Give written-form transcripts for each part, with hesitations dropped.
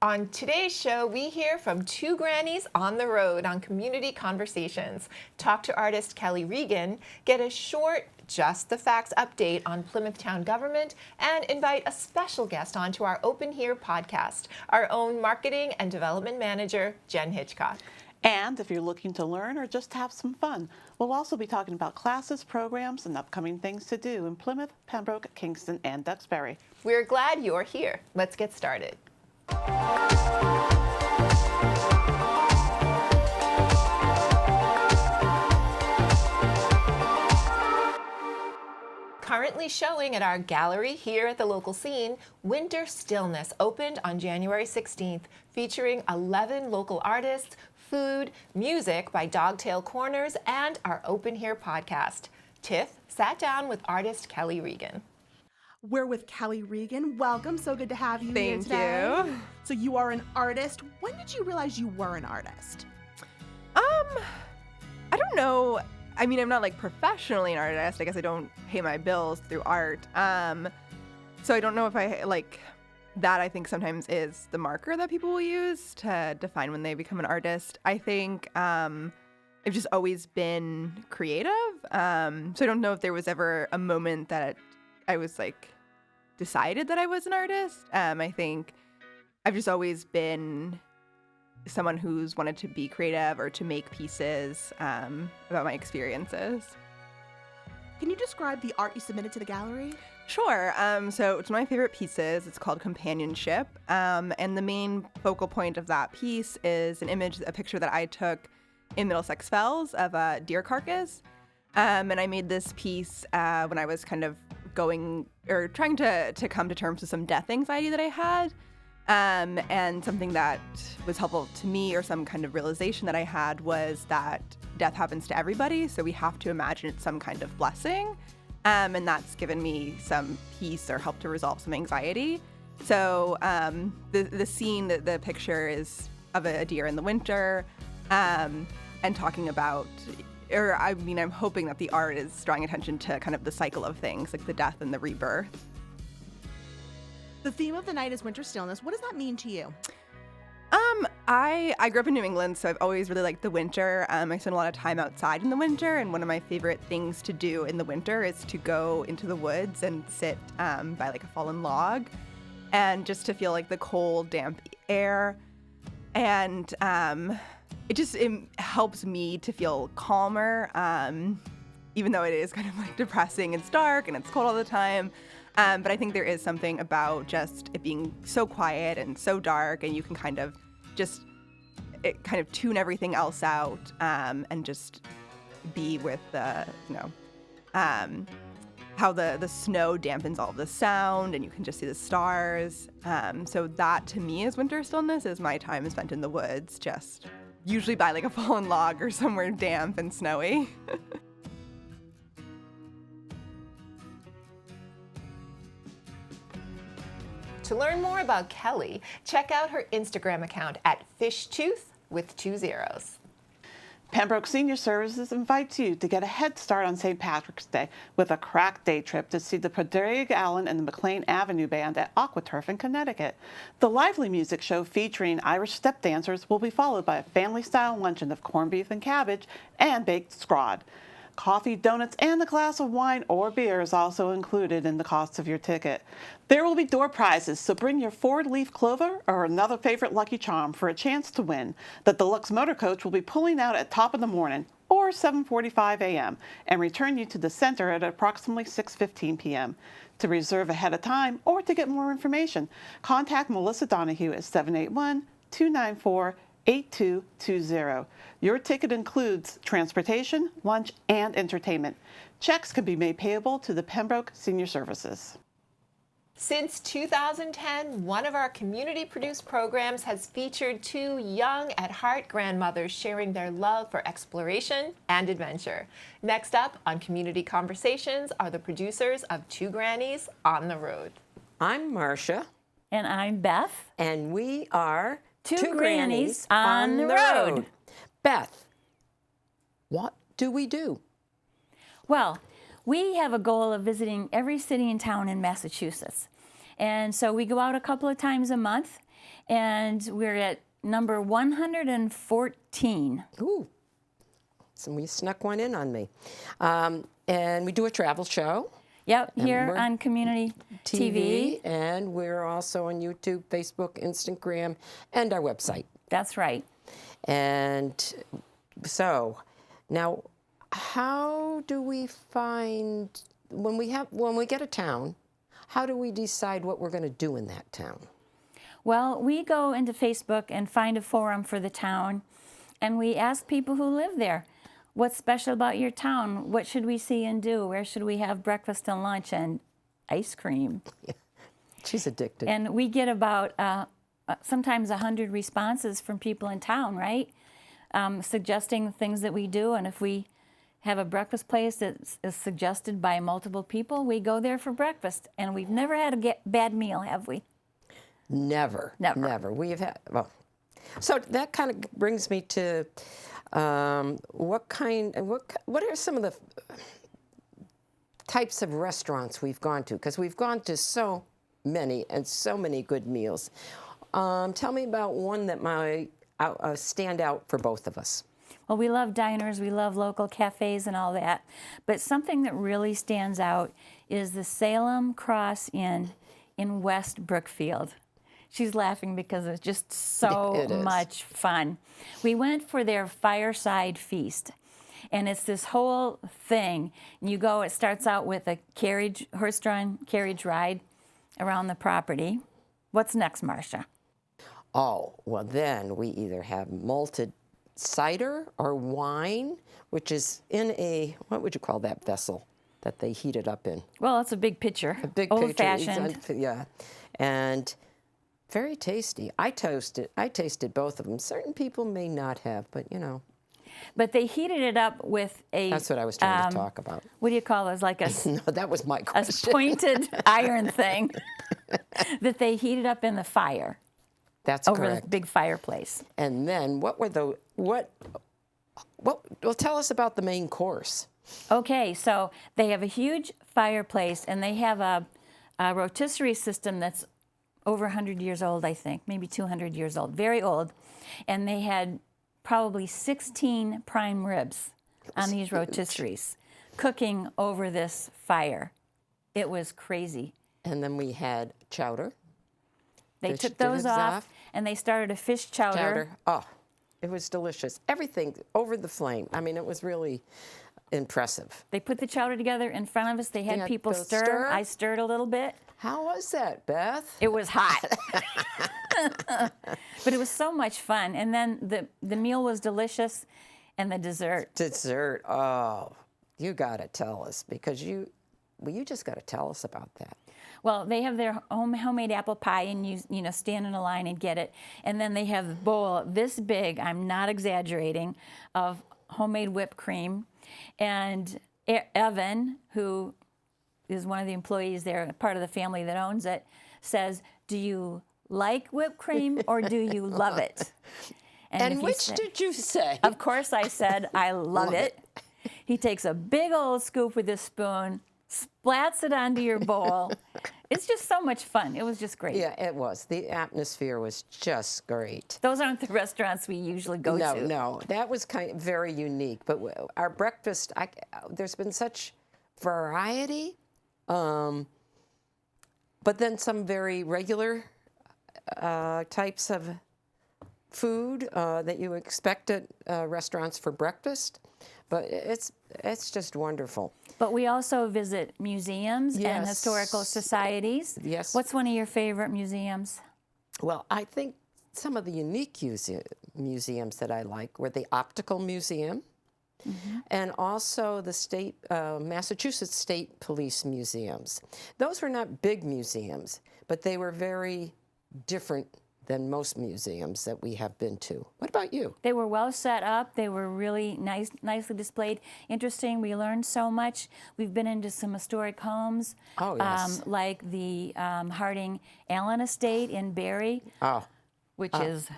On today's show, we hear from two grannies on the road on Community Conversations, talk to artist Kelly Regan, get a short Just the Facts update on Plymouth Town government, and invite a special guest onto our Open Here podcast, our own marketing and development manager, Jen Hitchcock. And if you're looking to learn or just have some fun, we'll also be talking about classes, programs, and upcoming things to do in Plymouth, Pembroke, Kingston, and Duxbury. We're glad you're here. Let's get started. Currently showing at our gallery here at the local scene, Winter Stillness opened on January 16th, featuring 11 local artists, food, music by Dogtail Corners, and our Open Here podcast. Tiff sat down with artist Kelly Regan. We're with Kelly Regan. Welcome. So good to have you here today. Thank you. So you are an artist. When did you realize you were an artist? I don't know. I mean, I'm not like professionally an artist. I guess I don't pay my bills through art. So I don't know if I like that. I think sometimes is the marker that people will use to define when they become an artist. I think I've just always been creative. So I don't know if there was ever a moment that I was like decided that I was an artist. I think I've just always been someone who's wanted to be creative or to make pieces about my experiences. Can you describe the art you submitted to the gallery? Sure. So it's one of my favorite pieces. It's called Companionship. And the main focal point of that piece is a picture that I took in Middlesex Fells of a deer carcass. And I made this piece when I was kind of trying to come to terms with some death anxiety that I had. And something that was helpful to me, or some kind of realization that I had, was that death happens to everybody, so we have to imagine it's some kind of blessing. And that's given me some peace or helped to resolve some anxiety. So the scene, the picture is of a deer in the winter, and talking about, I'm hoping that the art is drawing attention to kind of the cycle of things, like the death and the rebirth. The theme of the night is winter stillness. What does that mean to you? I grew up in New England, so I've always really liked the winter. I spend a lot of time outside in the winter, and one of my favorite things to do in the winter is to go into the woods and sit by like a fallen log, and just to feel like the cold, damp air. And it helps me to feel calmer, even though it is kind of like depressing. It's dark and it's cold all the time. But I think there is something about just it being so quiet and so dark, and you can kind of tune everything else out, and just be with how the snow dampens all of the sound, and you can just see the stars. So that to me is winter stillness, is my time spent in the woods, just usually by like a fallen log or somewhere damp and snowy. To learn more about Kelly, check out her Instagram account at fishtooth with 2 zeros. Pembroke Senior Services invites you to get a head start on St. Patrick's Day with a crack day trip to see the Padraig Allen and the McLean Avenue Band at Aquaturf in Connecticut. The lively music show featuring Irish step dancers will be followed by a family-style luncheon of corned beef and cabbage and baked scrod. Coffee, donuts, and a glass of wine or beer is also included in the cost of your ticket. There will be door prizes, so bring your 4-leaf clover or another favorite Lucky Charm for a chance to win. The deluxe motor coach will be pulling out at top of the morning, or 7:45 a.m., and return you to the center at approximately 6:15 p.m. To reserve ahead of time or to get more information, contact Melissa Donahue at 781-294-8220. Your ticket includes transportation, lunch, and entertainment. Checks can be made payable to the Pembroke Senior Services. Since 2010, one of our community-produced programs has featured two young at heart grandmothers sharing their love for exploration and adventure. Next up on Community Conversations are the producers of Two Grannies on the Road. I'm Marcia. And I'm Beth. And we are Two Grannies on the Road. Beth, what do we do? Well, we have a goal of visiting every city and town in Massachusetts. And so we go out a couple of times a month, and we're at number 114. Ooh, so we snuck one in on me. And we do a travel show. Yep, And here we're on Community TV. And we're also on YouTube, Facebook, Instagram, and our website. That's right. And so now, how do we find when we get a town? How do we decide what we're going to do in that town? Well, we go into Facebook and find a forum for the town, and we ask people who live there, what's special about your town? What should we see and do? Where should we have breakfast and lunch and ice cream? She's addicted. And we get about sometimes 100 responses from people in town, right? Suggesting things that we do, and if we have a breakfast place that is suggested by multiple people, we go there for breakfast. And we've never had a bad meal, have we? Never. We've had, well, so that kind of brings me to what are some of the types of restaurants we've gone to? Because we've gone to so many and so many good meals. Tell me about one that might stand out for both of us. Well, we love diners, we love local cafes and all that. But something that really stands out is the Salem Cross Inn in West Brookfield. She's laughing because it's just so much fun. We went for their fireside feast, and it's this whole thing. You go, it starts out with a horse-drawn carriage ride around the property. What's next, Marcia? Oh, well then we either have malted cider or wine, which is in a, what would you call that vessel that they heat it up in? Well, it's a big pitcher. A big old-fashioned. Yeah, and very tasty. I tasted both of them. Certain people may not have, but you know. But they heated it up with a... That's what I was trying to talk about. What do you call those? Like a... No, that was my a question. pointed iron thing that they heated up in the fire. That's over correct. the big fireplace. And then what were the well, tell us about the main course. Okay, so they have a huge fireplace, and they have a rotisserie system that's over 100 years old, I think, maybe 200 years old, very old. And they had probably 16 prime ribs on these rotisseries cooking over this fire. It was crazy. And then we had chowder. They took those off, and they started a fish chowder. Oh, it was delicious. Everything over the flame. I mean, it was really impressive. They put the chowder together in front of us. They had people stir. I stirred a little bit. How was that, Beth? It was hot. But it was so much fun. And then the meal was delicious, and the dessert. Dessert. Oh, you got to tell us, because you just got to tell us about that. Well, they have their homemade apple pie, and you stand in a line and get it. And then they have a bowl this big, I'm not exaggerating, of homemade whipped cream. And Evan, who is one of the employees there, part of the family that owns it, says, do you like whipped cream or do you love it? And which did you say? Of course I said, I love it. He takes a big old scoop with his spoon, splats it onto your bowl. It's just so much fun. It was just great. Yeah, it was. The atmosphere was just great. Those aren't the restaurants we usually go to. No. That was kind of very unique. But our breakfast, there's been such variety, but then some very regular types of food that you expect at restaurants for breakfast. But it's just wonderful. But we also visit museums and historical societies. Yes. What's one of your favorite museums? Well, I think some of the unique museums that I like were the Optical Museum, and also the Massachusetts State Police Museums. Those were not big museums, but they were very different than most museums that we have been to. What about you? They were well set up. They were really nicely displayed. Interesting. We learned so much. We've been into some historic homes. Oh, yes. Like the Harding Allen Estate in Barry, which is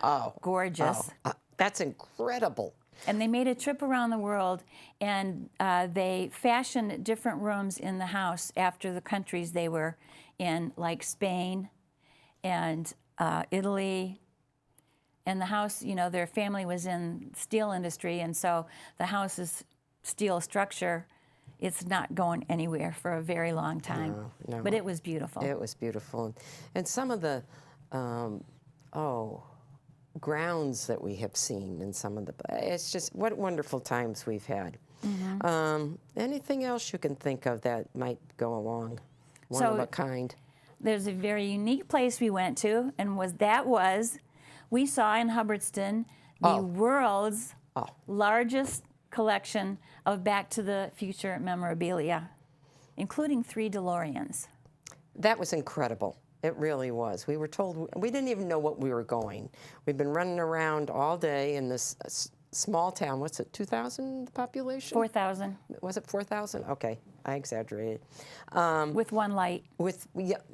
gorgeous. That's incredible. And they made a trip around the world, and they fashioned different rooms in the house after the countries they were in, like Spain and Italy. And the house, you know, their family was in steel industry, and so the house's steel structure, it's not going anywhere for a very long time. No. But it was beautiful. It was beautiful. And some of the, grounds that we have seen in some of the, it's just, what wonderful times we've had. Anything else you can think of that might go along? One of a kind. There's a very unique place we went to, and we saw in Hubbardston the world's largest collection of Back to the Future memorabilia, including 3 DeLoreans. That was incredible. It really was. We were told, we didn't even know what we were going. We've been running around all day in this small town. What's it, 2,000 population? 4,000. Was it 4,000? Okay, I exaggerated. With one light.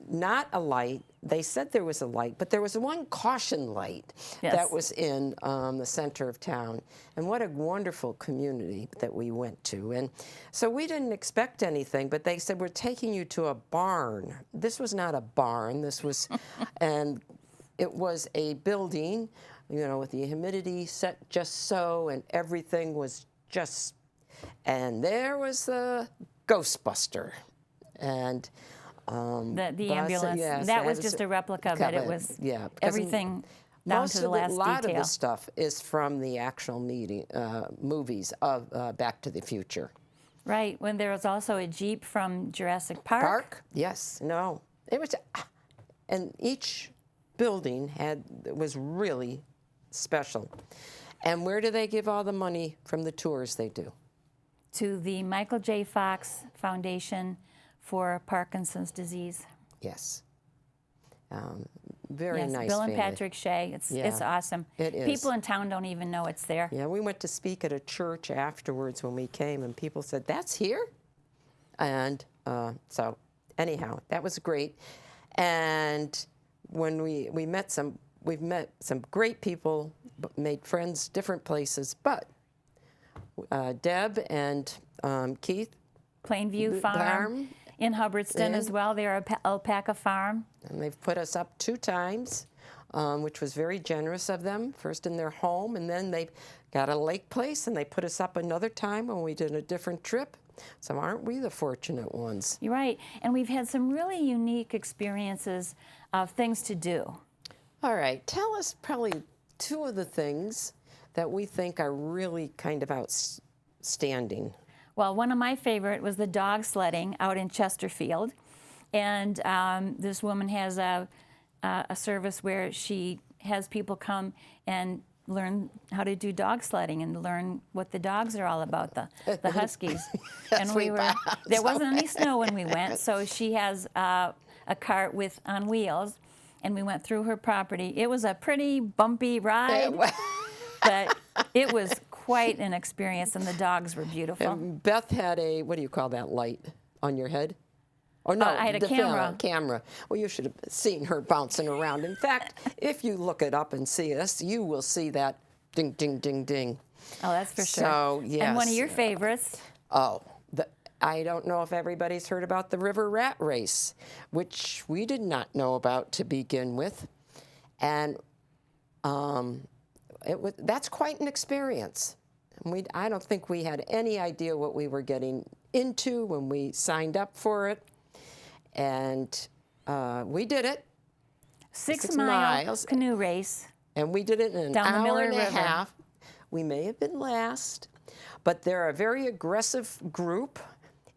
Not a light. They said there was a light, but there was one caution light that was in the center of town. And what a wonderful community that we went to. And so we didn't expect anything, but they said, we're taking you to a barn. This was not a barn. This was, and it was a building, you know, with the humidity set just so, and everything was just, and there was the Ghostbuster. And the ambulance. Yes, that was just a replica, but it was everything down to the last detail. A lot of the stuff is from the actual movies of Back to the Future. Right, when there was also a Jeep from Jurassic Park. Yes, no. It was, and each building was really special. And where do they give all the money from the tours they do? To the Michael J. Fox Foundation for Parkinson's disease. Yes. Very nice Bill family. and Patrick Shea. It's awesome. It is. People in town don't even know it's there. Yeah, we went to speak at a church afterwards when we came, and people said, "That's here?" And so, anyhow, that was great. And when we've met some great people, made friends, different places. But Deb and Keith, Plainview Farm in Hubbardston as well. They're an alpaca farm. And they've put us up 2 times, which was very generous of them, first in their home, and then they got a lake place, and they put us up another time when we did a different trip. So aren't we the fortunate ones? You're right. And we've had some really unique experiences of things to do. All right. Tell us probably 2 of the things that we think are really kind of outstanding. Well, one of my favorite was the dog sledding out in Chesterfield. And this woman has a service where she has people come and learn how to do dog sledding and learn what the dogs are all about, the huskies. And there wasn't any snow when we went, so she has a cart on wheels, and we went through her property. It was a pretty bumpy ride, but it was quite an experience, and the dogs were beautiful. And Beth had a, what do you call that light on your head? Oh, no, I had a camera. Camera. Well, you should have seen her bouncing around. In fact, if you look it up and see us, you will see that ding, ding, ding, ding. Oh, that's for sure. So, yes. And one of your favorites. Oh, I don't know if everybody's heard about the River Rat Race, which we did not know about to begin with. And that's quite an experience. I don't think we had any idea what we were getting into when we signed up for it. And we did it. 6 mile canoe race. And we did it in an hour and a half. We may have been last, but they're a very aggressive group,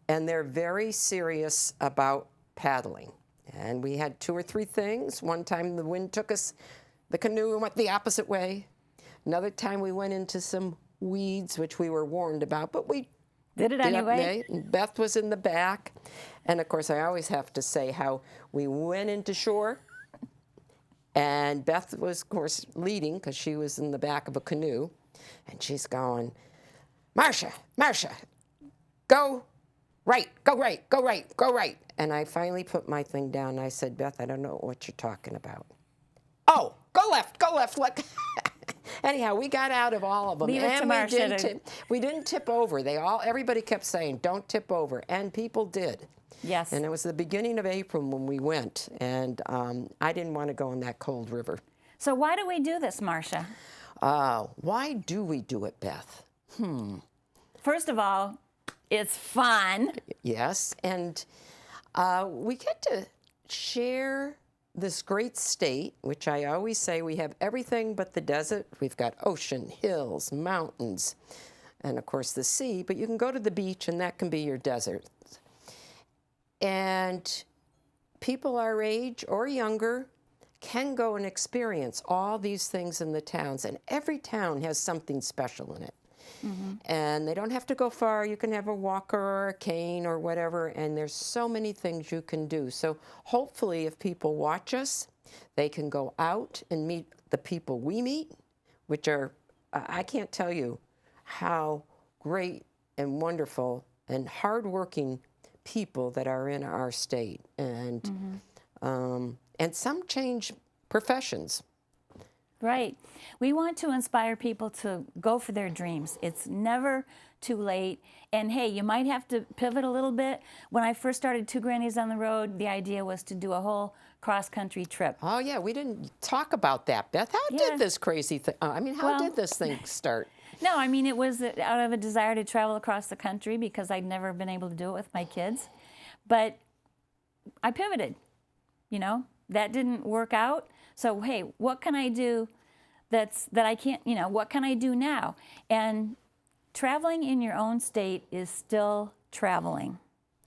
and they're very serious about paddling. And we had 2 or 3 things. One time the wind took us, the canoe went the opposite way. Another time we went into some weeds, which we were warned about, but we did it anyway. Beth was in the back. And of course, I always have to say how we went into shore, and Beth was, of course, leading because she was in the back of a canoe, and she's going, Marcia, go right, go right, go right, go right. And I finally put my thing down, and I said, Beth, I don't know what you're talking about. Oh, go left, look. Anyhow, we got out of all of them, Leave it to and Marcia we didn't tip over. Everybody kept saying, "Don't tip over," and people did. Yes. And it was the beginning of April when we went, and I didn't want to go in that cold river. So why do we do this, Marcia? Why do we do it, Beth? First of all, it's fun. Yes, and we get to share this great state, which I always say we have everything but the desert. We've got ocean, hills, mountains, and of course the sea, but you can go to the beach and that can be your desert. And people our age or younger can go and experience all these things in the towns, and every town has something special in it. And they don't have to go far. You can have a walker or a cane or whatever, and there's so many things you can do. So hopefully if people watch us, they can go out and meet the people we meet, which are, I can't tell you how great and wonderful and hardworking people that are in our state. And some change professions. Right. We want to inspire people to go for their dreams. It's never too late. And hey, you might have to pivot a little bit. When I first started Two Grannies on the Road, the idea was to do a whole cross-country trip. Oh, yeah, we didn't talk about that, Beth. How did this crazy thing, how did this thing start? No, I mean, it was out of a desire to travel across the country because I'd never been able to do it with my kids. But I pivoted, that didn't work out. So, hey, what can I do that I can't, what can I do now? And traveling in your own state is still traveling.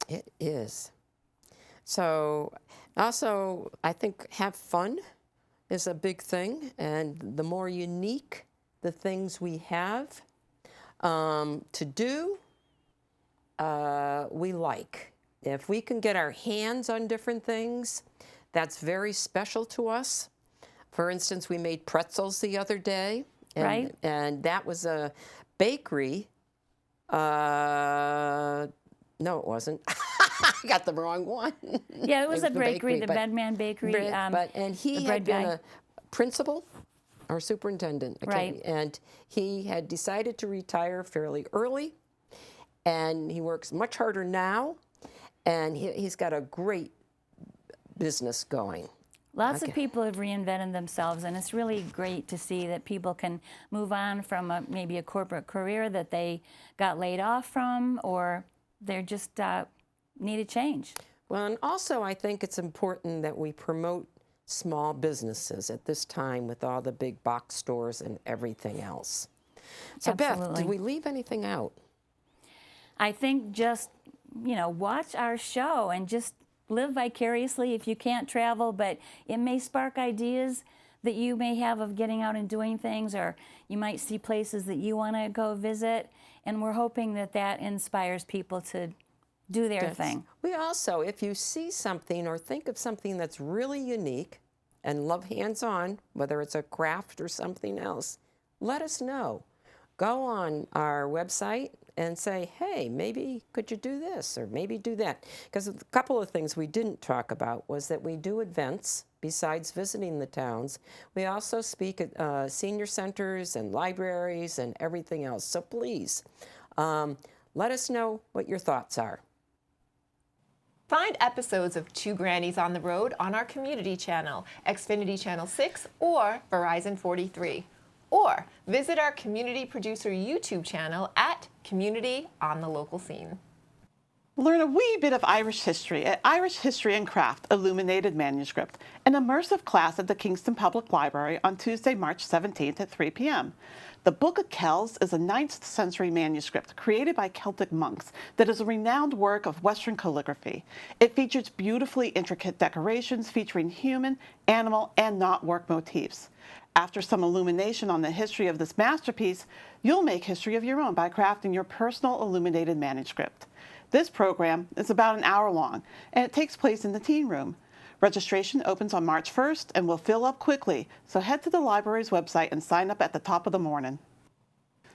It is. So, also, I think have fun is a big thing. And the more unique the things we have to do, we like. If we can get our hands on different things, that's very special to us. For instance, we made pretzels the other day. Right. And that was a bakery. No, it wasn't. I got the wrong one. Yeah, it was a the bakery, the Bedman Bakery. And he had been a principal or superintendent. Right. And he had decided to retire fairly early. And he works much harder now. And he's got a great business going. Lots of people have reinvented themselves, and it's really great to see that people can move on from maybe a corporate career that they got laid off from, or they're just need a change. Well, and also I think it's important that we promote small businesses at this time with all the big box stores and everything else. So Absolutely. Beth, did we leave anything out? I think just, watch our show and just live vicariously if you can't travel, but it may spark ideas that you may have of getting out and doing things, or you might see places that you want to go visit, and we're hoping that inspires people to do their thing. We also, if you see something or think of something that's really unique and love hands-on, whether it's a craft or something else, let us know. Go on our website and say, hey, maybe could you do this or maybe do that? Because a couple of things we didn't talk about was that we do events besides visiting the towns. We also speak at senior centers and libraries and everything else. So please, let us know what your thoughts are. Find episodes of Two Grannies on the Road on our community channel, Xfinity Channel 6 or Verizon 43. Or visit our community producer YouTube channel at Community on the Local Scene. Learn a wee bit of Irish history at Irish History and Craft Illuminated Manuscript, an immersive class at the Kingston Public Library on Tuesday, March 17th at 3 p.m. The Book of Kells is a 9th century manuscript created by Celtic monks that is a renowned work of Western calligraphy. It features beautifully intricate decorations featuring human, animal, and knotwork motifs. After some illumination on the history of this masterpiece, you'll make history of your own by crafting your personal illuminated manuscript. This program is about an hour long, and it takes place in the teen room. Registration opens on March 1st and will fill up quickly, so head to the library's website and sign up at the top of the morning.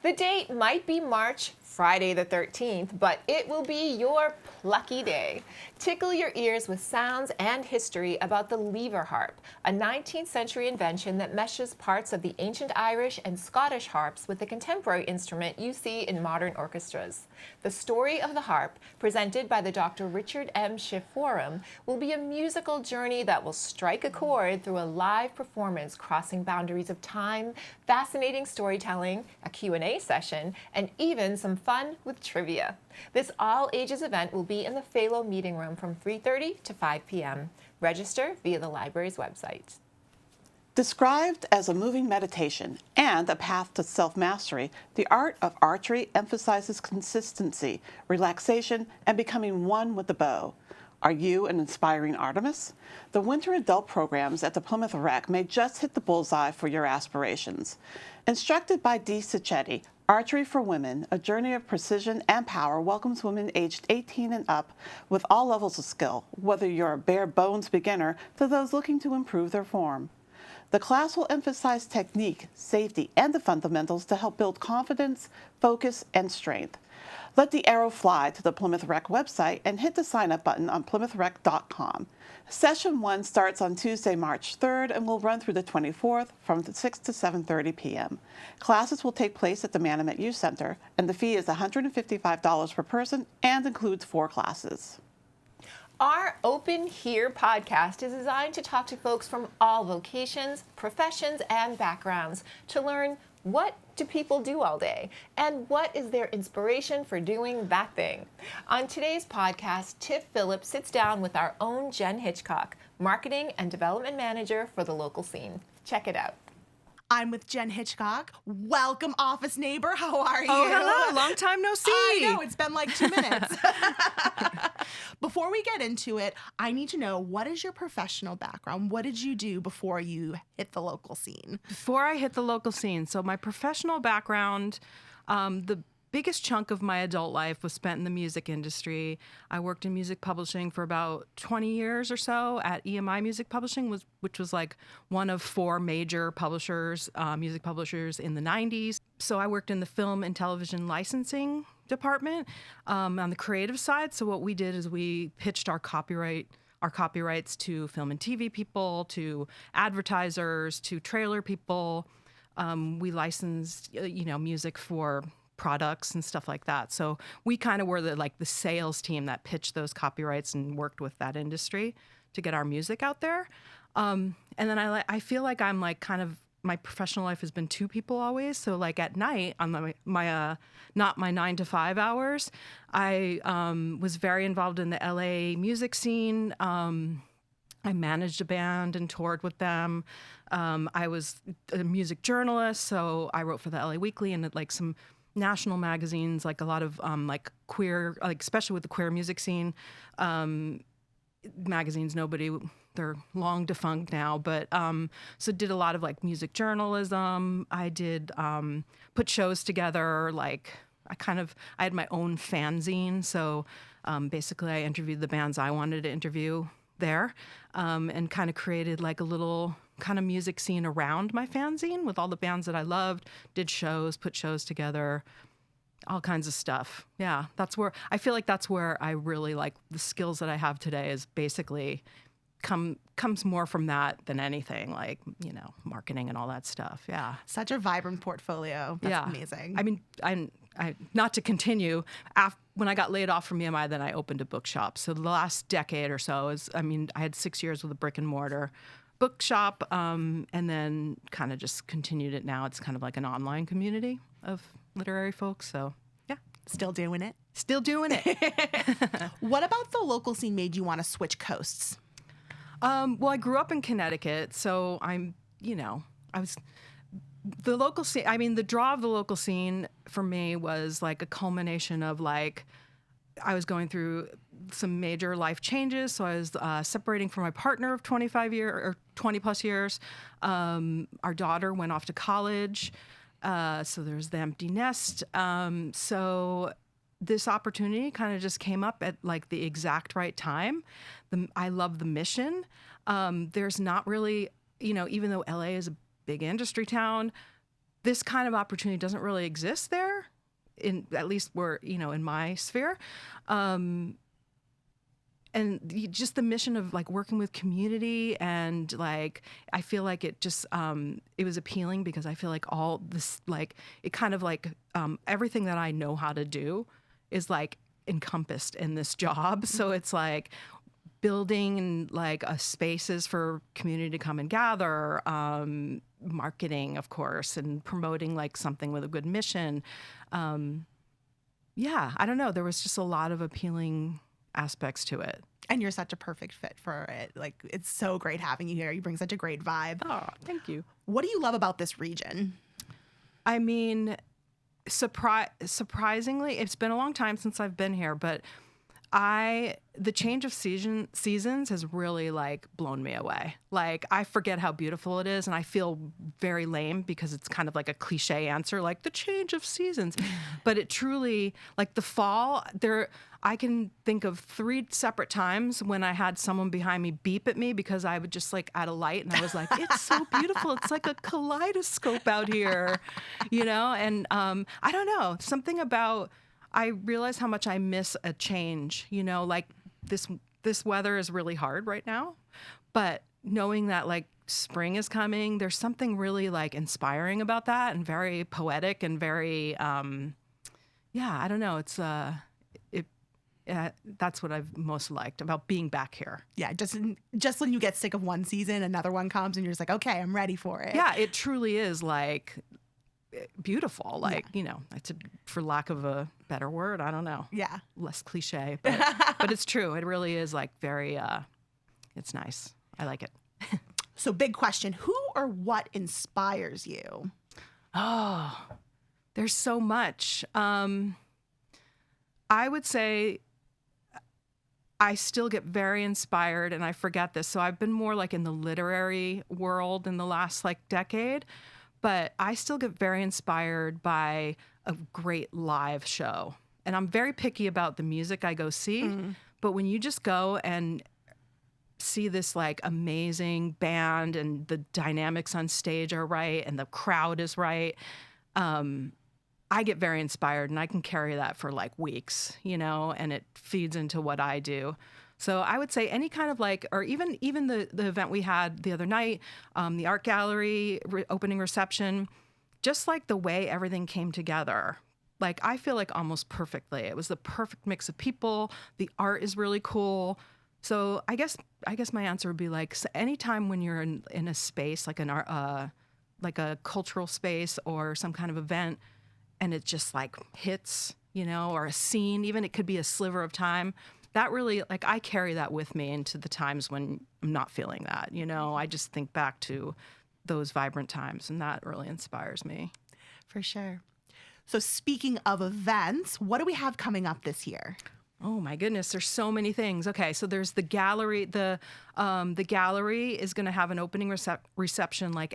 The date might be March Friday the 13th, but it will be your plucky day. Tickle your ears with sounds and history about the lever harp, a 19th century invention that meshes parts of the ancient Irish and Scottish harps with the contemporary instrument you see in modern orchestras. The story of the harp, presented by the Dr. Richard M. Schiff Forum, will be a musical journey that will strike a chord through a live performance crossing boundaries of time, fascinating storytelling, a Q&A session, and even some fun with trivia. This all-ages event will be in the Phalo Meeting Room from 3:30 to 5 p.m. Register via the library's website. Described as a moving meditation and a path to self-mastery, the art of archery emphasizes consistency, relaxation, and becoming one with the bow. Are you an inspiring Artemis? The winter adult programs at the Plymouth Rec may just hit the bullseye for your aspirations. Instructed by Dee Sacchetti, Archery for Women, a journey of precision and power, welcomes women aged 18 and up with all levels of skill, whether you're a bare bones beginner to those looking to improve their form. The class will emphasize technique, safety, and the fundamentals to help build confidence, focus, and strength. Let the arrow fly to the Plymouth Rec website and hit the sign-up button on PlymouthRec.com. Session 1 starts on Tuesday, March 3rd and will run through the 24th from 6 to 7:30 p.m. Classes will take place at the Manamet Youth Center, and the fee is $155 per person and includes 4 classes. Our Open Here podcast is designed to talk to folks from all vocations, professions, and backgrounds to learn what do people do all day and what is their inspiration for doing that thing. On today's podcast, Tiff Phillips sits down with our own Jen Hitchcock, Marketing and Development Manager for the local scene. Check it out. I'm with Jen Hitchcock. Welcome, office neighbor. How are you? Oh, hello. Long time no see. I know. It's been like 2 minutes. Before we get into it, I need to know, what is your professional background? What did you do before you hit the local scene? Before I hit the local scene, so my professional background, the biggest chunk of my adult life was spent in the music industry. I worked in music publishing for about 20 years or so at EMI Music Publishing, which was like one of 4 major publishers, music publishers in the 90s. So I worked in the film and television licensing department on the creative side. So what we did is we pitched our copyrights to film and TV people, to advertisers, to trailer people. We licensed, music for products and stuff like that. So we kind of were the sales team that pitched those copyrights and worked with that industry to get our music out there. And then I feel like I'm my professional life has been 2 people always. So like at night on my not my 9 to 5 hours, I was very involved in the LA music scene. I managed a band and toured with them. I was a music journalist, so I wrote for the LA Weekly and some national magazines, like a lot of queer, especially with the queer music scene, magazines. They're long defunct now, but so did a lot of music journalism. I did put shows together. I had my own fanzine, so basically I interviewed the bands I wanted to interview there, and kind of created a little kind of music scene around my fanzine with all the bands that I loved, did shows, put shows together, all kinds of stuff. Yeah, I feel like that's where I really the skills that I have today is basically comes more from that than anything, marketing and all that stuff. Yeah. Such a vibrant portfolio. That's amazing. I mean, I not to continue, when I got laid off from EMI, then I opened a bookshop. So the last decade or so I had 6 years with a brick and mortar bookshop, and then kind of just continued it now. It's kind of like an online community of literary folks. So yeah. Still doing it? Still doing it. What about the local scene made you want to switch coasts? Well, I grew up in Connecticut, so the local scene, the draw of the local scene for me was a culmination of I was going through some major life changes. So I was separating from my partner of 20 plus years. Our daughter went off to college. So there's the empty nest. So this opportunity kind of just came up at the exact right time. I love the mission. There's not really, even though LA is a big industry town, this kind of opportunity doesn't really exist there. at least we're, in my sphere. And just the mission of like working with community, and like I feel like it just it was appealing because I feel like all this, like it kind of like everything that I know how to do is like encompassed in this job. So it's like building like spaces for community to come and gather, marketing, of course, and promoting like something with a good mission. Yeah, I don't know. There was just a lot of appealing aspects to it. And you're such a perfect fit for it. Like, it's so great having you here. You bring such a great vibe. Oh, thank you. What do you love about this region? I mean, surprisingly, it's been a long time since I've been here, but the change of seasons has really like blown me away. Like, I forget how beautiful it is, and I feel very lame because it's kind of like a cliche answer, like the change of seasons. But it truly, like the fall, I can think of 3 separate times when I had someone behind me beep at me because I would just like at a light, and I was like, it's so beautiful. It's like a kaleidoscope out here, And I don't know, something about, I realize how much I miss a change, like this weather is really hard right now, but knowing that like spring is coming, there's something really like inspiring about that, and very poetic, and very, I don't know. It's, that's what I've most liked about being back here. Yeah, just when you get sick of one season, another one comes, and you're just like, okay, I'm ready for it. Yeah, it truly is like beautiful. Like, it's for lack of a better word, I don't know. Yeah. Less cliche, but, but it's true. It really is like very, it's nice. I like it. So big question, who or what inspires you? Oh, there's so much. I would say I still get very inspired, and I forget this. So I've been more like in the literary world in the last like decade, but I still get very inspired by a great live show. And I'm very picky about the music I go see, but when you just go and see this like amazing band, and the dynamics on stage are right, and the crowd is right, I get very inspired, and I can carry that for like weeks, and it feeds into what I do. So I would say any kind of like, or even the event we had the other night, the art gallery opening reception, just like the way everything came together. Like, I feel like almost perfectly. It was the perfect mix of people. The art is really cool. So I guess my answer would be like, so anytime when you're in a space like like a cultural space or some kind of event, and it just like hits, or a scene, even it could be a sliver of time, that really, like, I carry that with me into the times when I'm not feeling that, I just think back to those vibrant times, and that really inspires me. For sure. So speaking of events, what do we have coming up this year? Oh my goodness, there's so many things. Okay, so there's the gallery. The gallery is going to have an opening reception like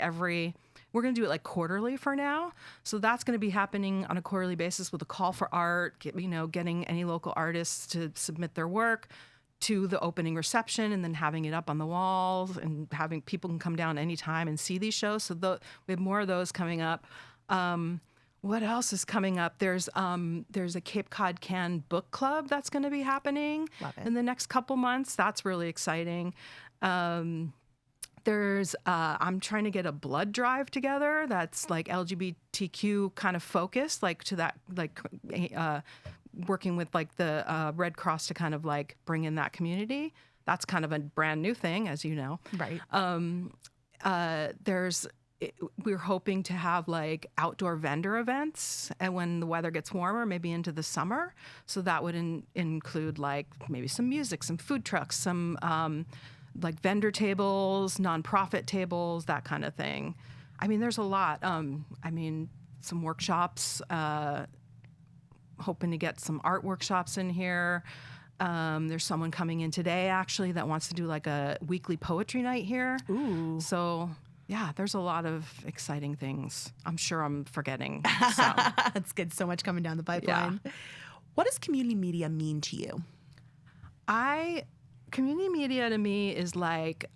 we're going to do it like quarterly for now. So that's going to be happening on a quarterly basis with a call for art, getting any local artists to submit their work to the opening reception, and then having it up on the walls, and having people can come down anytime and see these shows. So we have more of those coming up. What else is coming up? There's a Cape Cod Can book club that's going to be happening in the next couple months. That's really exciting. I'm trying to get a blood drive together that's like LGBTQ kind of focused, like to that, like working with like the Red Cross to kind of like bring in that community. That's kind of a brand new thing, as you know. Right. We're hoping to have like outdoor vendor events, and when the weather gets warmer, maybe into the summer. So that would include like maybe some music, some food trucks, some like vendor tables, nonprofit tables, that kind of thing. I mean, there's a lot. Some workshops, hoping to get some art workshops in here. There's someone coming in today actually that wants to do like a weekly poetry night here. Ooh. So yeah, there's a lot of exciting things. I'm sure I'm forgetting some. That's good. So much coming down the pipeline. Yeah. What does community media mean to you? Community media to me is like,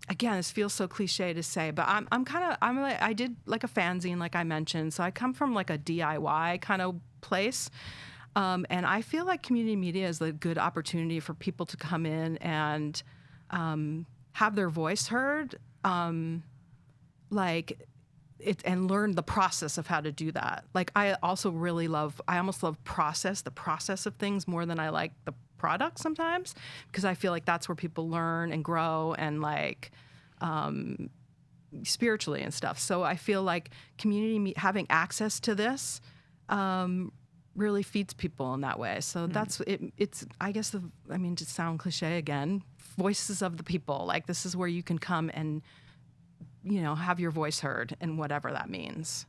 again, this feels so cliche to say, but I did like a fanzine, like I mentioned. So I come from like a DIY kind of place. And I feel like community media is a good opportunity for people to come in and have their voice heard, and learn the process of how to do that. Like I almost love the process of things more than I like the product sometimes, because I feel like that's where people learn and grow and like spiritually and stuff. So I feel like having access to this really feeds people in that way. So that's it. It's, I guess, to sound cliche again, voices of the people. Like this is where you can come and, have your voice heard, and whatever that means.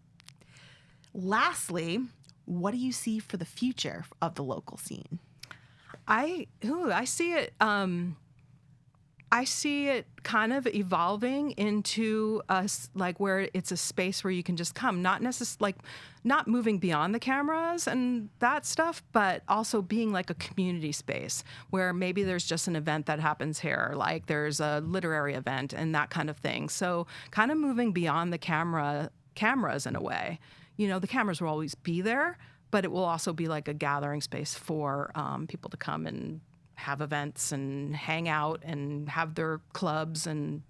Lastly, what do you see for the future of the local scene? I see it. I see it kind of evolving into where it's a space where you can just come, not moving beyond the cameras and that stuff, but also being like a community space where maybe there's just an event that happens here, like there's a literary event and that kind of thing. So kind of moving beyond the cameras in a way. The cameras will always be there, but it will also be like a gathering space for people to come and have events and hang out and have their clubs and,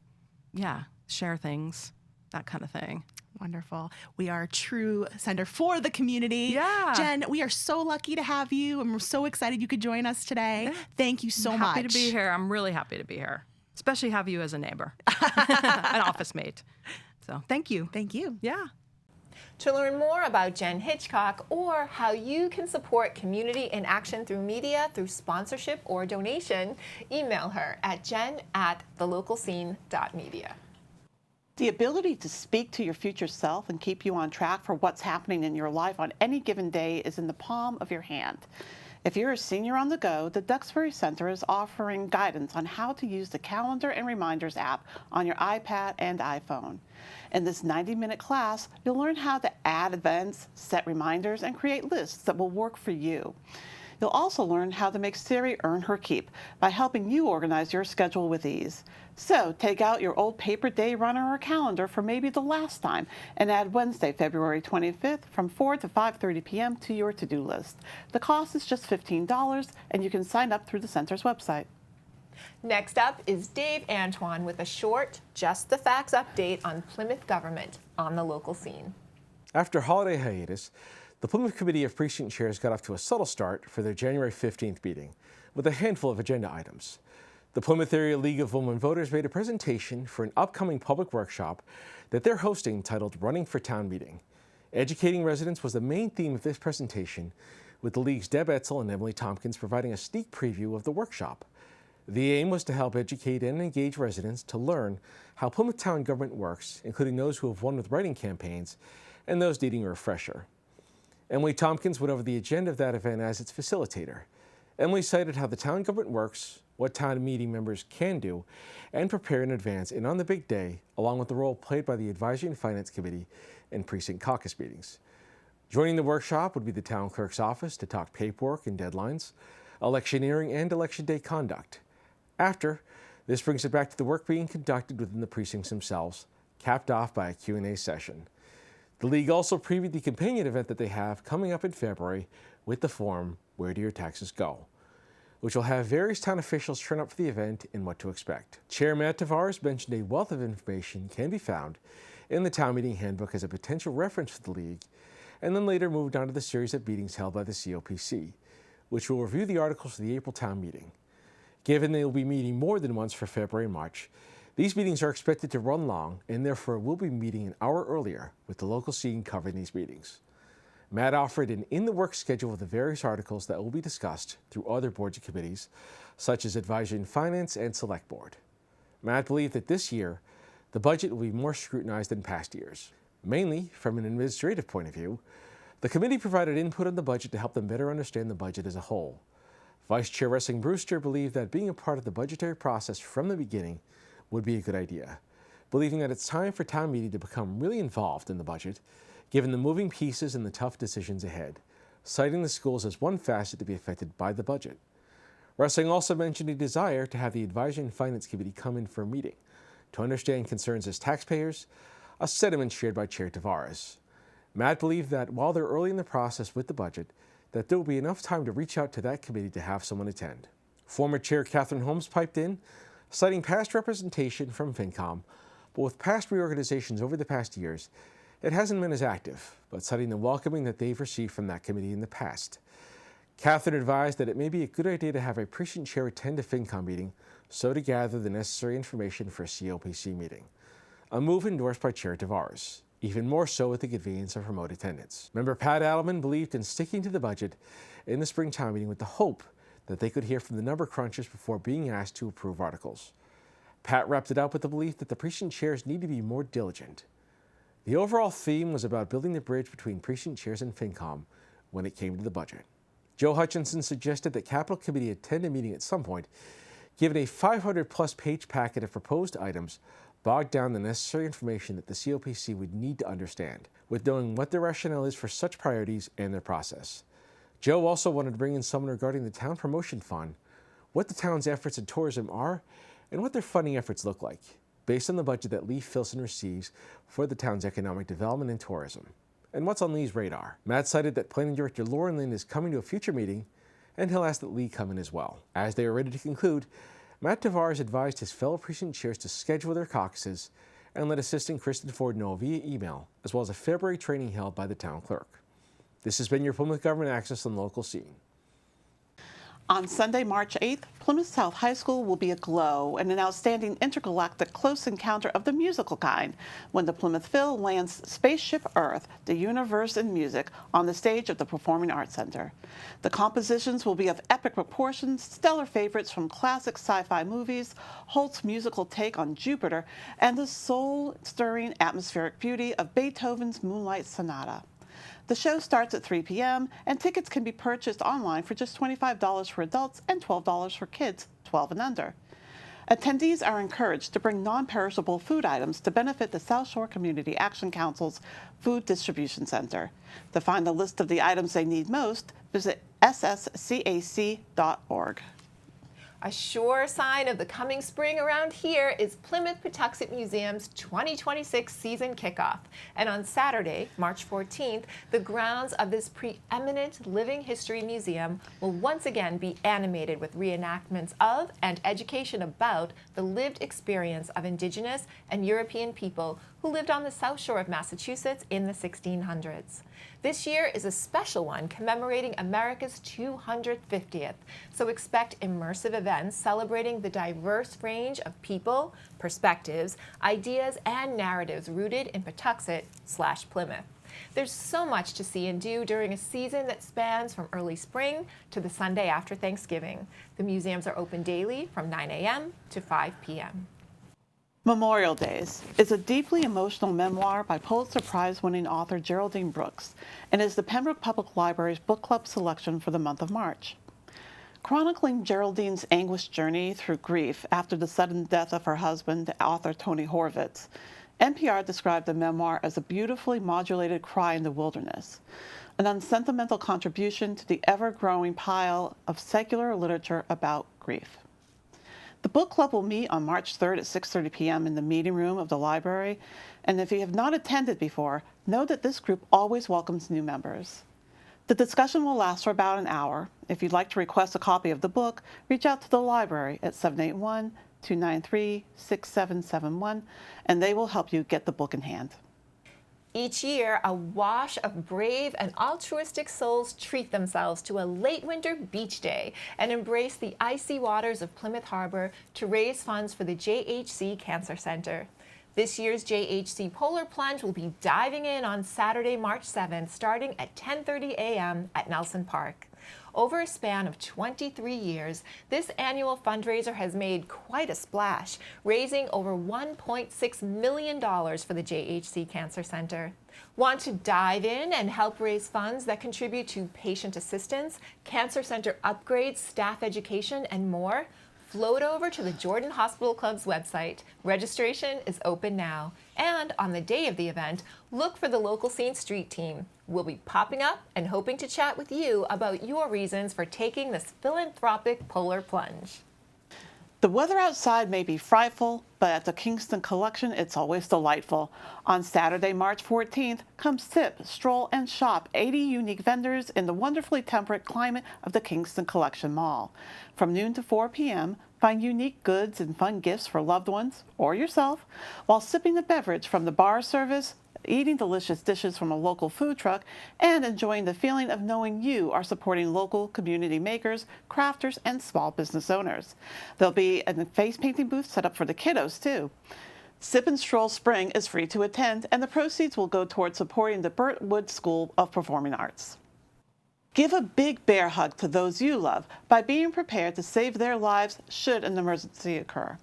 share things, that kind of thing. Wonderful. We are a true center for the community. Yeah. Jen, we are so lucky to have you, and we're so excited you could join us today. Thank you so much. Happy to be here. I'm really happy to be here, especially have you as a neighbor, an office mate. So thank you. Thank you. Yeah. To learn more about Jen Hitchcock or how you can support community in action through media, through sponsorship or donation, email her at jen@thelocalscene.media. The ability to speak to your future self and keep you on track for what's happening in your life on any given day is in the palm of your hand. If you're a senior on the go, the Duxbury Center is offering guidance on how to use the Calendar and Reminders app on your iPad and iPhone. In this 90-minute class, you'll learn how to add events, set reminders, and create lists that will work for you. You'll also learn how to make Siri earn her keep by helping you organize your schedule with ease. So take out your old paper day runner or calendar for maybe the last time and add Wednesday, February 25th from 4 to 5:30 p.m. to your to-do list. The cost is just $15, and you can sign up through the center's website. Next up is Dave Antoine with a short Just the Facts update on Plymouth government on the local scene. After holiday hiatus, the Plymouth Committee of Precinct Chairs got off to a subtle start for their January 15th meeting with a handful of agenda items. The Plymouth Area League of Women Voters made a presentation for an upcoming public workshop that they're hosting titled Running for Town Meeting. Educating residents was the main theme of this presentation, with the League's Deb Etzel and Emily Tompkins providing a sneak preview of the workshop. The aim was to help educate and engage residents to learn how Plymouth Town government works, including those who have won with writing campaigns and those needing a refresher. Emily Tompkins went over the agenda of that event as its facilitator. Emily cited how the town government works, what town meeting members can do, and prepare in advance and on the big day, along with the role played by the Advisory and Finance Committee and precinct caucus meetings. Joining the workshop would be the town clerk's office to talk paperwork and deadlines, electioneering, and election day conduct. After, this brings it back to the work being conducted within the precincts themselves, capped off by a Q&A session. The League also previewed the companion event that they have coming up in February with the forum, Where Do Your Taxes Go?, which will have various town officials turn up for the event and what to expect. Chair Matt Tavares mentioned a wealth of information can be found in the town meeting handbook as a potential reference for the League, and then later moved on to the series of meetings held by the COPC, which will review the articles for the April town meeting. Given they will be meeting more than once for February and March, these meetings are expected to run long, and therefore will be meeting an hour earlier with the local scene covering these meetings. Matt offered an in-the-works schedule of the various articles that will be discussed through other boards and committees, such as Advisory and Finance and Select Board. Matt believed that this year, the budget will be more scrutinized than past years. Mainly, from an administrative point of view, the committee provided input on the budget to help them better understand the budget as a whole. Vice Chair Wrestling Brewster believed that being a part of the budgetary process from the beginning would be a good idea, believing that it's time for town meeting to become really involved in the budget, given the moving pieces and the tough decisions ahead, citing the schools as one facet to be affected by the budget. Wrestling also mentioned a desire to have the Advisory and Finance Committee come in for a meeting to understand concerns as taxpayers, a sentiment shared by Chair Tavares. Matt believed that while they're early in the process with the budget, that there will be enough time to reach out to that committee to have someone attend. Former Chair Catherine Holmes piped in, citing past representation from FinCom, but with past reorganizations over the past years, it hasn't been as active, but citing the welcoming that they've received from that committee in the past. Catherine advised that it may be a good idea to have a precinct chair attend a FinCom meeting so to gather the necessary information for a COPC meeting, a move endorsed by Chair Tavares, even more so with the convenience of remote attendance. Member Pat Alleman believed in sticking to the budget in the spring town meeting with the hope that they could hear from the number crunchers before being asked to approve articles. Pat wrapped it up with the belief that the precinct chairs need to be more diligent. The overall theme was about building the bridge between precinct chairs and FinCom when it came to the budget. Joe Hutchinson suggested that Capital Committee attend a meeting at some point, given a 500-plus page packet of proposed items bogged down the necessary information that the COPC would need to understand, with knowing what the rationale is for such priorities and their process. Joe also wanted to bring in someone regarding the Town Promotion Fund, what the town's efforts in tourism are, and what their funding efforts look like, based on the budget that Lee Filson receives for the town's economic development and tourism. And what's on Lee's radar? Matt cited that Planning Director Lauren Lind is coming to a future meeting, and he'll ask that Lee come in as well. As they are ready to conclude, Matt Tavares advised his fellow precinct chairs to schedule their caucuses and let Assistant Kristen Ford know via email, as well as a February training held by the town clerk. This has been your Plymouth Government Access on the local scene. On Sunday, March 8th, Plymouth South High School will be aglow in an outstanding intergalactic close encounter of the musical kind when the Plymouth Phil lands Spaceship Earth, the universe in music, on the stage of the Performing Arts Center. The compositions will be of epic proportions, stellar favorites from classic sci-fi movies, Holt's musical take on Jupiter, and the soul-stirring atmospheric beauty of Beethoven's Moonlight Sonata. The show starts at 3 p.m., and tickets can be purchased online for just $25 for adults and $12 for kids 12 and under. Attendees are encouraged to bring non-perishable food items to benefit the South Shore Community Action Council's Food Distribution Center. To find a list of the items they need most, visit sscac.org. A sure sign of the coming spring around here is Plymouth Patuxent Museum's 2026 season kickoff. And on Saturday, March 14th, the grounds of this preeminent living history museum will once again be animated with reenactments of and education about the lived experience of Indigenous and European people who lived on the South Shore of Massachusetts in the 1600s. This year is a special one commemorating America's 250th, so expect immersive events celebrating the diverse range of people, perspectives, ideas, and narratives rooted in Patuxent/Plymouth. There's so much to see and do during a season that spans from early spring to the Sunday after Thanksgiving. The museums are open daily from 9 a.m. to 5 p.m. Memorial Days is a deeply emotional memoir by Pulitzer Prize-winning author Geraldine Brooks and is the Pembroke Public Library's book club selection for the month of March. Chronicling Geraldine's anguished journey through grief after the sudden death of her husband, author Tony Horvitz, NPR described the memoir as a beautifully modulated cry in the wilderness, an unsentimental contribution to the ever-growing pile of secular literature about grief. The book club will meet on March 3rd at 6:30 p.m. in the meeting room of the library, and if you have not attended before, know that this group always welcomes new members. The discussion will last for about an hour. If you'd like to request a copy of the book, reach out to the library at 781-293-6771, and they will help you get the book in hand. Each year, a wash of brave and altruistic souls treat themselves to a late winter beach day and embrace the icy waters of Plymouth Harbor to raise funds for the JHC Cancer Center. This year's JHC Polar Plunge will be diving in on Saturday, March 7th, starting at 10:30 a.m. at Nelson Park. Over a span of 23 years, this annual fundraiser has made quite a splash, raising over $1.6 million for the JHC Cancer Center. Want to dive in and help raise funds that contribute to patient assistance, cancer center upgrades, staff education, and more? Float over to the Jordan Hospital Club's website. Registration is open now. And on the day of the event, look for the Local Scene Street team. We'll be popping up and hoping to chat with you about your reasons for taking this philanthropic polar plunge. The weather outside may be frightful, but at the Kingston Collection, it's always delightful. On Saturday, March 14th, come sip, stroll, and shop 80 unique vendors in the wonderfully temperate climate of the Kingston Collection Mall. From noon to 4 p.m., find unique goods and fun gifts for loved ones or yourself while sipping a beverage from the bar service, eating delicious dishes from a local food truck, and enjoying the feeling of knowing you are supporting local community makers, crafters, and small business owners. There'll be a face painting booth set up for the kiddos, too. Sip and Stroll Spring is free to attend, and the proceeds will go towards supporting the Birtwood School of Performing Arts. Give a big bear hug to those you love by being prepared to save their lives should an emergency occur.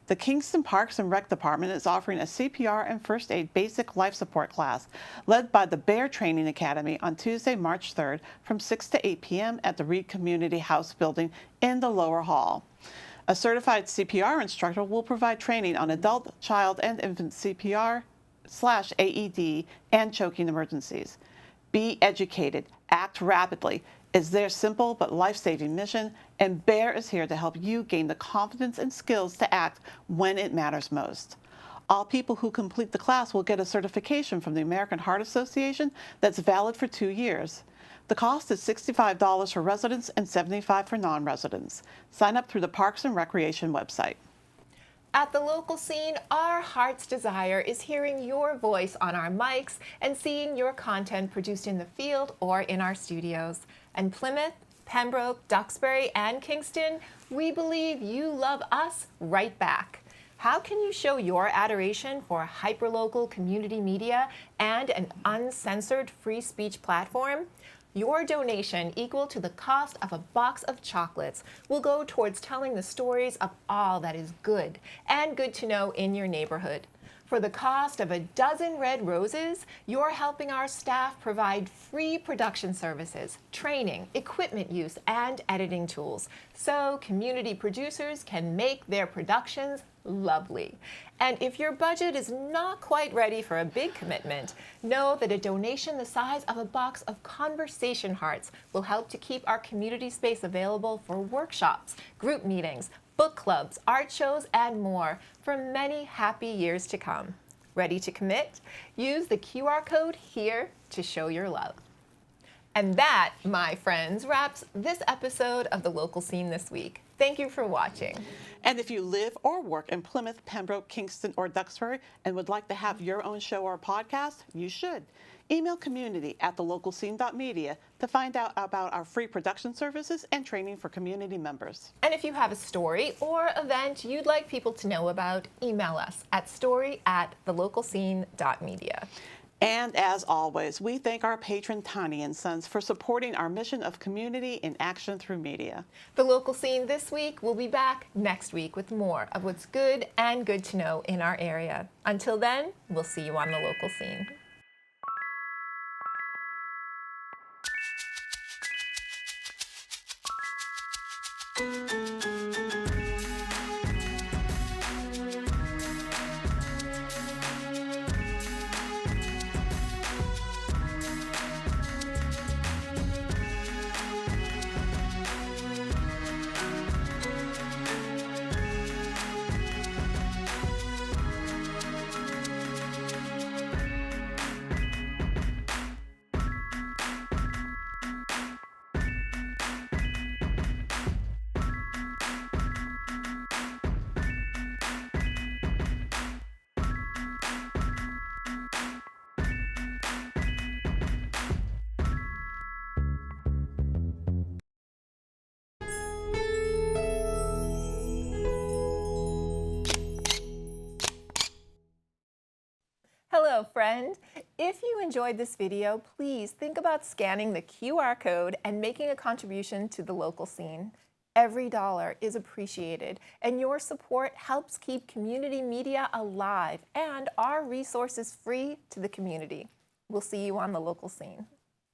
The Kingston Parks and Rec Department is offering a CPR and First Aid Basic Life Support class led by the Bear Training Academy on Tuesday, March 3rd from 6 to 8 p.m. at the Reed Community House building in the lower hall. A certified CPR instructor will provide training on adult, child, and infant CPR/AED and choking emergencies. Be educated, act rapidly is their simple but life-saving mission, and Bear is here to help you gain the confidence and skills to act when it matters most. All people who complete the class will get a certification from the American Heart Association that's valid for 2 years. The cost is $65 for residents and $75 for non-residents. Sign up through the Parks and Recreation website. At the local scene, our heart's desire is hearing your voice on our mics and seeing your content produced in the field or in our studios. And Plymouth, Pembroke, Duxbury, and Kingston, we believe you love us right back. How can you show your adoration for hyperlocal community media and an uncensored free speech platform? Your donation, equal to the cost of a box of chocolates, will go towards telling the stories of all that is good and good to know in your neighborhood. For the cost of a dozen red roses, you're helping our staff provide free production services, training, equipment use, and editing tools, so community producers can make their productions lovely. And if your budget is not quite ready for a big commitment, know that a donation the size of a box of conversation hearts will help to keep our community space available for workshops, group meetings, book clubs, art shows, and more for many happy years to come. Ready to commit? Use the QR code here to show your love. And that, my friends, wraps this episode of The Local Scene this week. Thank you for watching. And if you live or work in Plymouth, Pembroke, Kingston, or Duxbury and would like to have your own show or podcast, you should. Email community@thelocalscene.media to find out about our free production services and training for community members. And if you have a story or event you'd like people to know about, email us at story@thelocalscene.media. And as always, we thank our patron Tani & Sons for supporting our mission of community in action through media. The Local Scene this week will be back next week with more of what's good and good to know in our area. Until then, we'll see you on The Local Scene. Hello, friend. If you enjoyed this video, please think about scanning the QR code and making a contribution to The Local Scene. Every dollar is appreciated, and your support helps keep community media alive and our resources free to the community. We'll see you on The Local Scene.